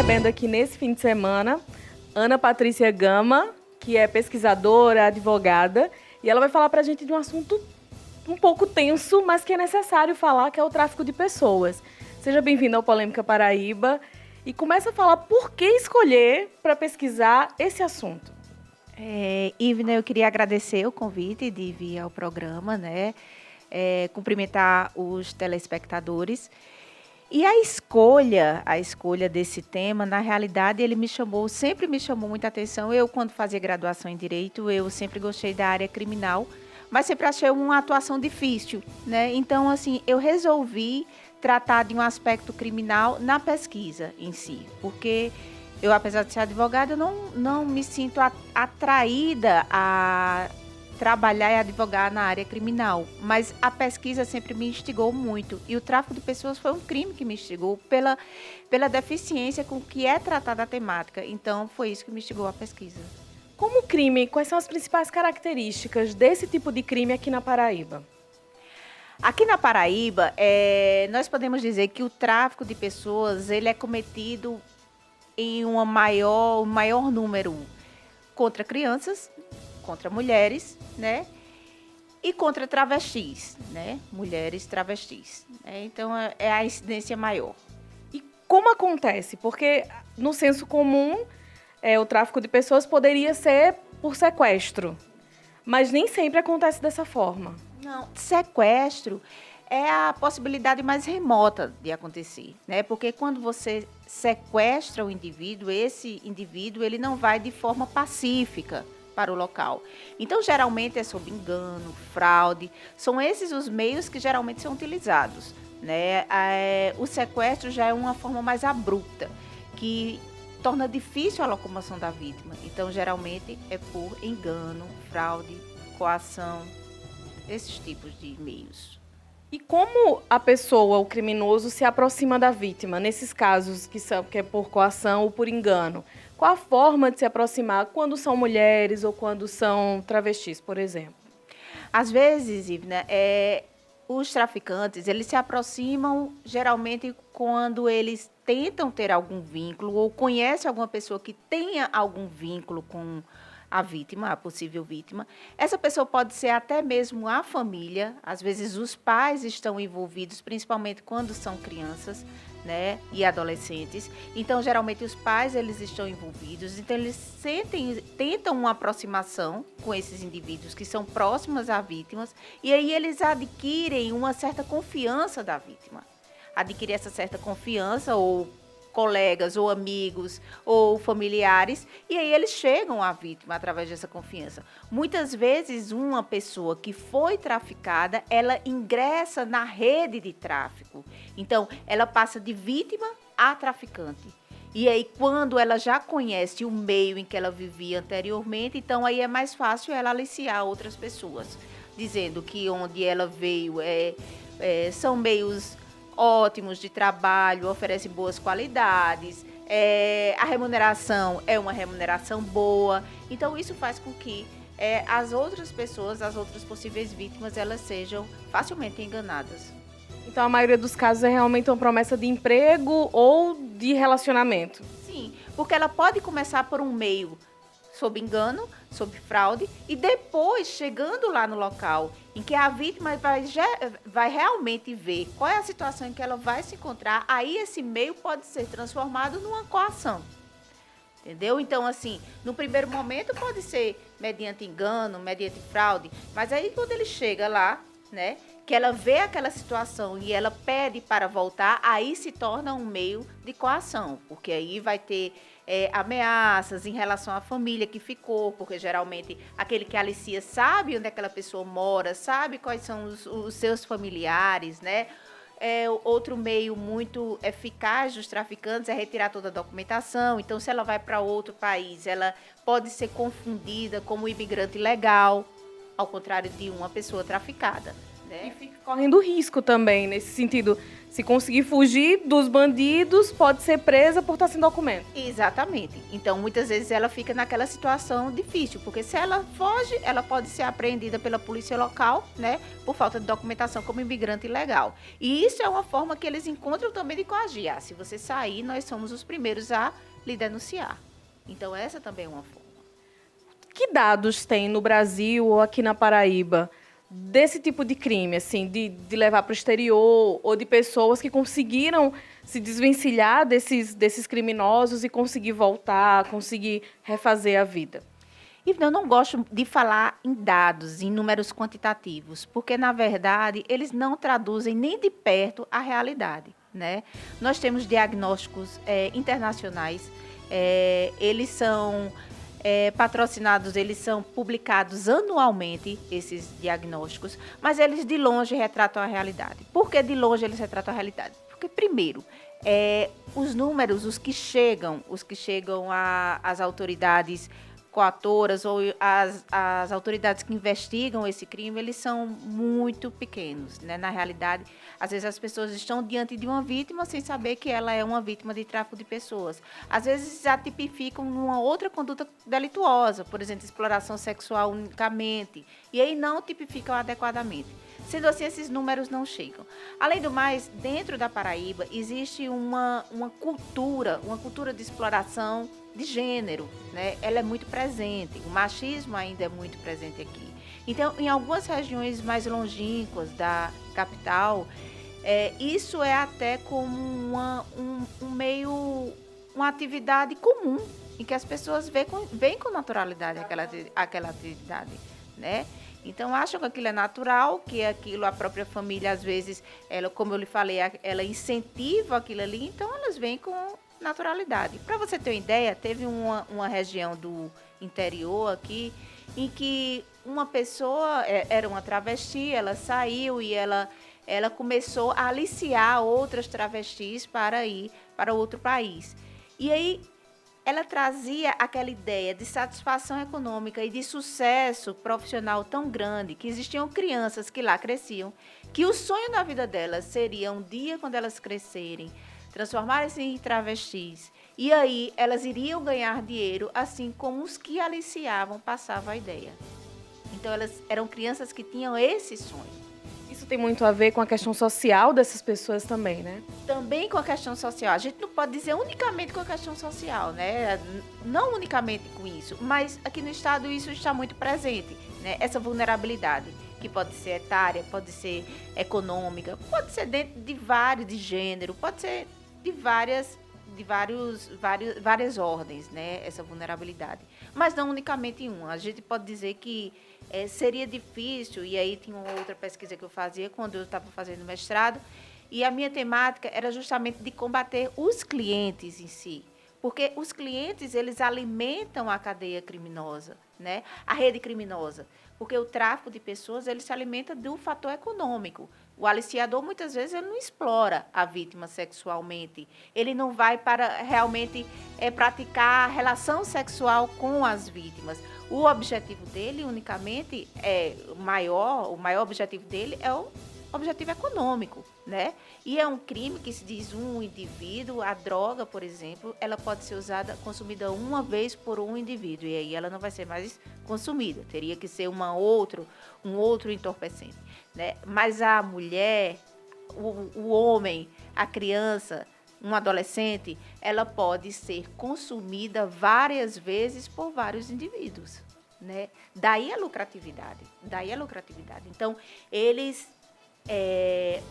recebendo aqui nesse fim de semana Ana Patrícia Gama, que é pesquisadora, advogada, e ela vai falar para a gente de um assunto um pouco tenso, mas que é necessário falar, que é o tráfico de pessoas. Seja bem-vinda ao Polêmica Paraíba e começa a falar por que escolher para pesquisar esse assunto. Ivna, eu queria agradecer o convite de vir ao programa, né? Cumprimentar os telespectadores. E a escolha desse tema, na realidade, sempre me chamou muita atenção. Eu, quando fazia graduação em Direito, eu sempre gostei da área criminal, mas sempre achei uma atuação difícil, né? Então, assim, eu resolvi tratar de um aspecto criminal na pesquisa em si, porque eu, apesar de ser advogada, eu não me sinto atraída a trabalhar e advogar na área criminal, mas a pesquisa sempre me instigou muito, e o tráfico de pessoas foi um crime que me instigou pela deficiência com que é tratada a temática, então foi isso que me instigou a pesquisa. Como crime, quais são as principais características desse tipo de crime aqui na Paraíba? Aqui na Paraíba, nós podemos dizer que o tráfico de pessoas ele é cometido em um maior número contra crianças, contra mulheres, né? E contra travestis, né? Mulheres travestis. Né? Então, é a incidência maior. E como acontece? Porque, no senso comum, o tráfico de pessoas poderia ser por sequestro, mas nem sempre acontece dessa forma. Não, sequestro é a possibilidade mais remota de acontecer, né? Porque quando você sequestra o indivíduo, esse indivíduo ele não vai de forma pacífica para o local. Então, geralmente é sob engano, fraude, são esses os meios que geralmente são utilizados, né? O sequestro já é uma forma mais abrupta, que torna difícil a locomoção da vítima. Então, geralmente é por engano, fraude, coação, esses tipos de meios. E como a pessoa, o criminoso, se aproxima da vítima, nesses casos que é por coação ou por engano? Qual a forma de se aproximar quando são mulheres ou quando são travestis, por exemplo? Às vezes, Ivna, os traficantes, eles se aproximam geralmente quando eles tentam ter algum vínculo ou conhecem alguma pessoa que tenha algum vínculo com a vítima, a possível vítima. Essa pessoa pode ser até mesmo a família, às vezes os pais estão envolvidos, principalmente quando são crianças, né, e adolescentes. Então, geralmente os pais eles estão envolvidos, então eles tentam uma aproximação com esses indivíduos que são próximos às vítimas, e aí eles adquirem uma certa confiança da vítima. Adquirir essa certa confiança ou colegas ou amigos ou familiares, e aí eles chegam à vítima através dessa confiança. Muitas vezes uma pessoa que foi traficada, ela ingressa na rede de tráfico. Então, ela passa de vítima a traficante. E aí, quando ela já conhece o meio em que ela vivia anteriormente, então aí é mais fácil ela aliciar outras pessoas, dizendo que onde ela veio são meios ótimos de trabalho, oferecem boas qualidades, a remuneração é uma remuneração boa. Então, isso faz com que as outras pessoas, as outras possíveis vítimas, elas sejam facilmente enganadas. Então, a maioria dos casos é realmente uma promessa de emprego ou de relacionamento? Sim, porque ela pode começar por um meio sob engano, sob fraude, e depois, chegando lá no local em que a vítima vai realmente ver qual é a situação em que ela vai se encontrar, aí esse meio pode ser transformado numa coação. Entendeu? Então, assim, no primeiro momento pode ser mediante engano, mediante fraude, mas aí quando ele chega lá, né, que ela vê aquela situação e ela pede para voltar, aí se torna um meio de coação, porque aí vai ter ameaças em relação à família que ficou, porque geralmente aquele que alicia sabe onde aquela pessoa mora, sabe quais são os seus familiares, né? Outro meio muito eficaz dos traficantes é retirar toda a documentação. Então, se ela vai para outro país, ela pode ser confundida como imigrante ilegal, ao contrário de uma pessoa traficada. né? E fica correndo risco também, nesse sentido. Se conseguir fugir dos bandidos, pode ser presa por estar sem documento. Exatamente. Então, muitas vezes ela fica naquela situação difícil, porque se ela foge, ela pode ser apreendida pela polícia local, né, por falta de documentação como imigrante ilegal. E isso é uma forma que eles encontram também de coagir. Ah, se você sair, nós somos os primeiros a lhe denunciar. Então, essa também é uma forma. Que dados tem no Brasil ou aqui na Paraíba desse tipo de crime, assim, de levar para o exterior ou de pessoas que conseguiram se desvencilhar desses criminosos e conseguir voltar, conseguir refazer a vida? E eu não gosto de falar em dados, em números quantitativos, porque, na verdade, eles não traduzem nem de perto a realidade, né? Nós temos diagnósticos internacionais, eles são patrocinados, eles são publicados anualmente, esses diagnósticos, mas eles de longe retratam a realidade. Por que de longe eles retratam a realidade? Porque, primeiro, os números, os que chegam às autoridades coatoras ou as autoridades que investigam esse crime, eles são muito pequenos, né? Na realidade, às vezes as pessoas estão diante de uma vítima sem saber que ela é uma vítima de tráfico de pessoas. Às vezes já tipificam uma outra conduta delituosa, por exemplo, exploração sexual unicamente, e aí não tipificam adequadamente. Sendo assim, esses números não chegam. Além do mais, dentro da Paraíba existe uma cultura de exploração de gênero, né? Ela é muito presente, o machismo ainda é muito presente aqui. Então, em algumas regiões mais longínquas da capital, isso é até como uma atividade comum, em que as pessoas veem com naturalidade aquela atividade, né? Então, acham que aquilo é natural, que aquilo, a própria família, às vezes, ela, como eu lhe falei, ela incentiva aquilo ali, então elas veem com naturalidade. Para você ter uma ideia, teve uma região do interior aqui, em que uma pessoa, era uma travesti, ela saiu e ela começou a aliciar outras travestis para ir para outro país. E aí, ela trazia aquela ideia de satisfação econômica e de sucesso profissional tão grande, que existiam crianças que lá cresciam, que o sonho da vida delas seria um dia, quando elas crescerem, transformarem-se em travestis. E aí elas iriam ganhar dinheiro, assim como os que aliciavam passavam a ideia. Então elas eram crianças que tinham esse sonho. Isso tem muito a ver com a questão social dessas pessoas também, né? Também com a questão social. A gente não pode dizer unicamente com a questão social, né? Não unicamente com isso, mas aqui no estado isso está muito presente, né? Essa vulnerabilidade, que pode ser etária, pode ser econômica, pode ser dentro de de gênero, pode ser de várias ordens, né? Essa vulnerabilidade. Mas não unicamente em uma. A gente pode dizer que seria difícil, e aí tinha uma outra pesquisa que eu fazia quando eu estava fazendo mestrado, e a minha temática era justamente de combater os clientes em si. Porque os clientes, eles alimentam a cadeia criminosa, né? A rede criminosa. Porque o tráfico de pessoas, ele se alimenta do fator econômico. O aliciador, muitas vezes, ele não explora a vítima sexualmente. Ele não vai para realmente praticar relação sexual com as vítimas. O objetivo dele, unicamente, o maior objetivo dele é o objetivo econômico, né? E é um crime que se diz um indivíduo, a droga, por exemplo, ela pode ser consumida uma vez por um indivíduo, e aí ela não vai ser mais consumida, teria que ser um outro entorpecente, né? Mas a mulher, o homem, a criança, um adolescente, ela pode ser consumida várias vezes por vários indivíduos, né? Daí a lucratividade. Então, eles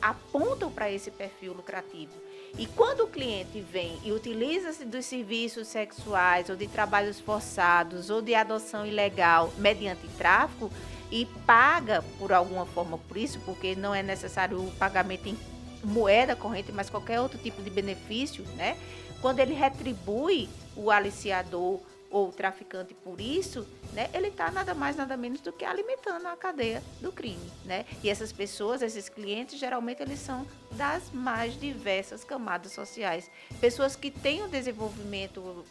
apontam para esse perfil lucrativo. E quando o cliente vem e utiliza-se dos serviços sexuais ou de trabalhos forçados ou de adoção ilegal mediante tráfico e paga por alguma forma por isso, porque não é necessário o pagamento em moeda corrente, mas qualquer outro tipo de benefício, né? Quando ele retribui o aliciador ou o traficante por isso, né, ele está nada mais, nada menos do que alimentando a cadeia do crime, né? E essas pessoas, esses clientes, geralmente eles são das mais diversas camadas sociais. Pessoas que têm um desenvolvimento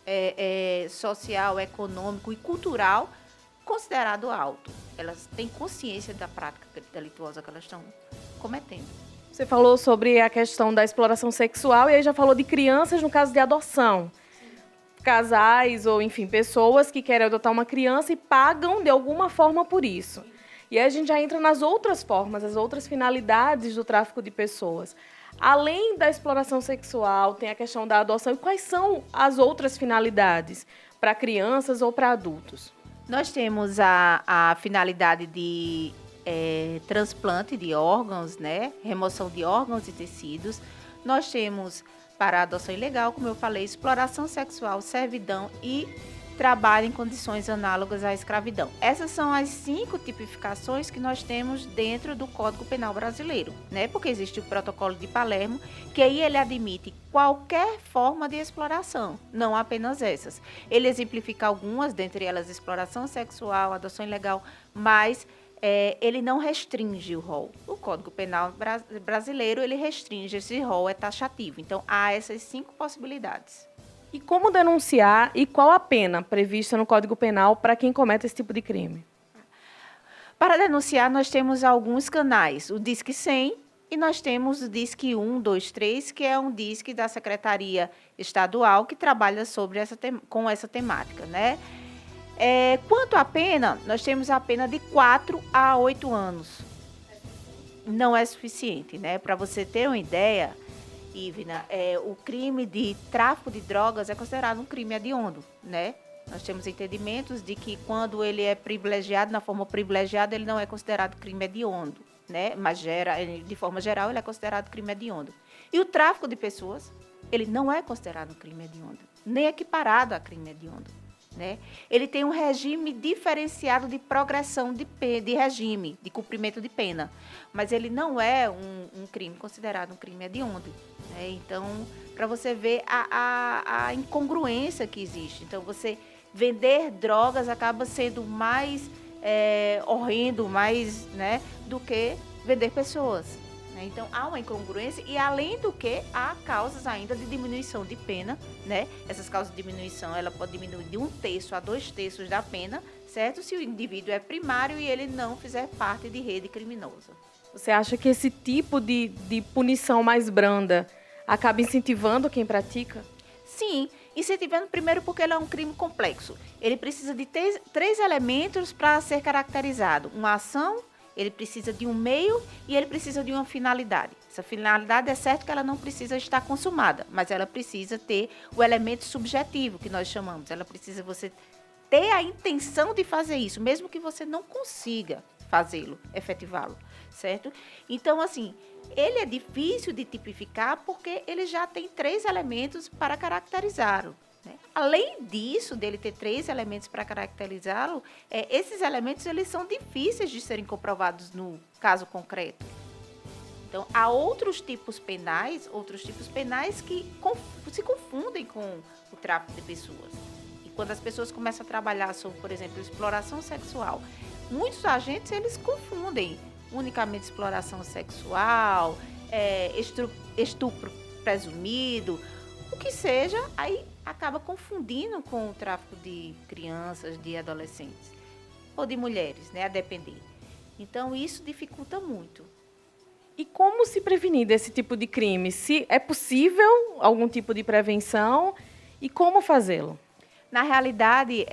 social, econômico e cultural considerado alto. Elas têm consciência da prática delituosa que elas estão cometendo. Você falou sobre a questão da exploração sexual e aí já falou de crianças no caso de adoção. Casais ou, enfim, pessoas que querem adotar uma criança e pagam de alguma forma por isso. E aí a gente já entra nas outras formas, as outras finalidades do tráfico de pessoas. Além da exploração sexual, tem a questão da adoção. E quais são as outras finalidades para crianças ou para adultos? Nós temos a finalidade de transplante de órgãos, né? Remoção de órgãos e tecidos. Nós temos, para a adoção ilegal, como eu falei, exploração sexual, servidão e trabalho em condições análogas à escravidão. Essas são as 5 tipificações que nós temos dentro do Código Penal brasileiro, né? Porque existe o Protocolo de Palermo, que aí ele admite qualquer forma de exploração, não apenas essas. Ele exemplifica algumas, dentre elas exploração sexual, adoção ilegal, mas ele não restringe o rol. O Código Penal brasileiro, ele restringe, esse rol é taxativo. Então, há essas 5 possibilidades. E como denunciar e qual a pena prevista no Código Penal para quem comete esse tipo de crime? Para denunciar, nós temos alguns canais. O Disque 100 e nós temos o Disque 123, que é um disque da Secretaria Estadual que trabalha com essa temática, né? Quanto à pena, nós temos a pena de 4 a 8 anos. Não é suficiente, né? Para você ter uma ideia, Ivna, o crime de tráfico de drogas é considerado um crime hediondo, né? Nós temos entendimentos de que quando ele é privilegiado, na forma privilegiada, ele não é considerado crime hediondo, né? Mas de forma geral, ele é considerado crime hediondo. E o tráfico de pessoas, ele não é considerado um crime hediondo, nem equiparado a crime hediondo, né? Ele tem um regime diferenciado de progressão de regime, de cumprimento de pena, mas ele não é um crime considerado um crime hediondo. Então, para você ver a incongruência que existe. Então, você vender drogas acaba sendo mais horrendo, mais, né, do que vender pessoas. Né? Então, há uma incongruência e, além do que, há causas ainda de diminuição de pena. Né? Essas causas de diminuição, ela pode diminuir de 1/3 a 2/3 da pena, certo? Se o indivíduo é primário e ele não fizer parte de rede criminosa. Você acha que esse tipo de punição mais branda acaba incentivando quem pratica? Sim, incentivando primeiro porque ele é um crime complexo. Ele precisa de 3 elementos para ser caracterizado. Uma ação, ele precisa de um meio e ele precisa de uma finalidade. Essa finalidade é certo que ela não precisa estar consumada, mas ela precisa ter o elemento subjetivo, que nós chamamos. Ela precisa você ter a intenção de fazer isso, mesmo que você não consiga fazê-lo, efetivá-lo, certo? Então, assim, ele é difícil de tipificar porque ele já tem 3 elementos para caracterizá-lo. Né? Além disso, dele ter 3 elementos para caracterizá-lo, esses elementos eles são difíceis de serem comprovados no caso concreto. Então, há outros tipos penais que se confundem com o tráfico de pessoas. E quando as pessoas começam a trabalhar sobre, por exemplo, exploração sexual, muitos agentes eles confundem unicamente exploração sexual, estupro presumido, o que seja, aí acaba confundindo com o tráfico de crianças, de adolescentes ou de mulheres, né, a depender. Então, isso dificulta muito. E como se prevenir desse tipo de crime? Se é possível algum tipo de prevenção e como fazê-lo? Na realidade,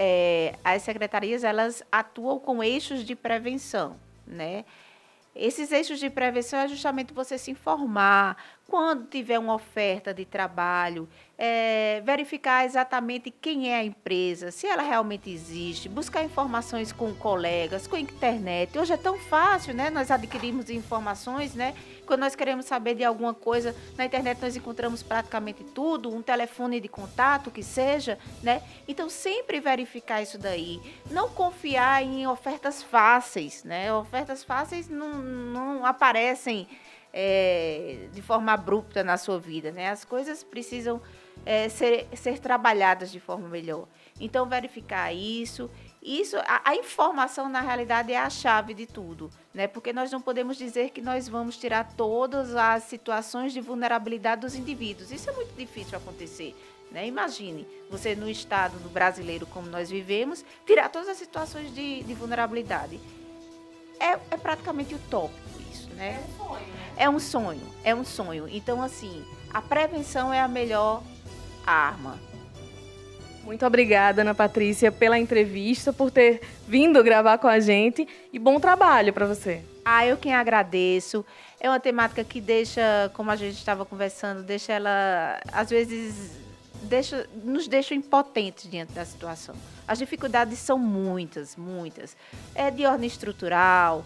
as secretarias elas atuam com eixos de prevenção, né? Esses eixos de prevenção é justamente você se informar quando tiver uma oferta de trabalho, verificar exatamente quem é a empresa, se ela realmente existe, buscar informações com colegas, com a internet. Hoje é tão fácil, né? Nós adquirimos informações, né? Quando nós queremos saber de alguma coisa, na internet nós encontramos praticamente tudo, um telefone de contato que seja, né? Então, sempre verificar isso daí. Não confiar em ofertas fáceis, né? Ofertas fáceis não aparecem de forma abrupta na sua vida, né? As coisas precisam ser trabalhadas de forma melhor. Então, verificar isso. A informação, na realidade, é a chave de tudo, né? Porque nós não podemos dizer que nós vamos tirar todas as situações de vulnerabilidade dos indivíduos. Isso é muito difícil acontecer, né? Imagine, você no estado brasileiro como nós vivemos, tirar todas as situações de vulnerabilidade. É praticamente utópico isso, né? né? É um sonho, né? É um sonho. Então, assim, a prevenção é a melhor arma. Muito obrigada, Ana Patrícia, pela entrevista, por ter vindo gravar com a gente e bom trabalho para você. Eu quem agradeço. É uma temática que deixa, como a gente estava conversando, deixa ela, às vezes, nos deixa impotentes diante da situação. As dificuldades são muitas, muitas. É de ordem estrutural,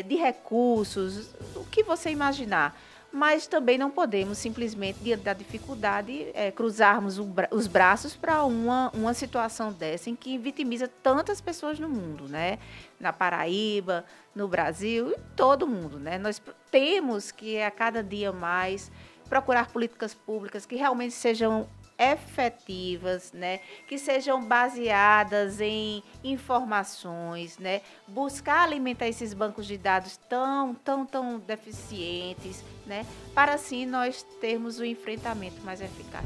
de recursos, o que você imaginar. Mas também não podemos simplesmente, diante da dificuldade, cruzarmos os braços para uma situação dessa em que vitimiza tantas pessoas no mundo, né? Na Paraíba, no Brasil, em todo mundo, né? Nós temos que, a cada dia mais, procurar políticas públicas que realmente sejam efetivas, né? Que sejam baseadas em informações, né? Buscar alimentar esses bancos de dados tão deficientes, né? Para assim nós termos o enfrentamento mais eficaz.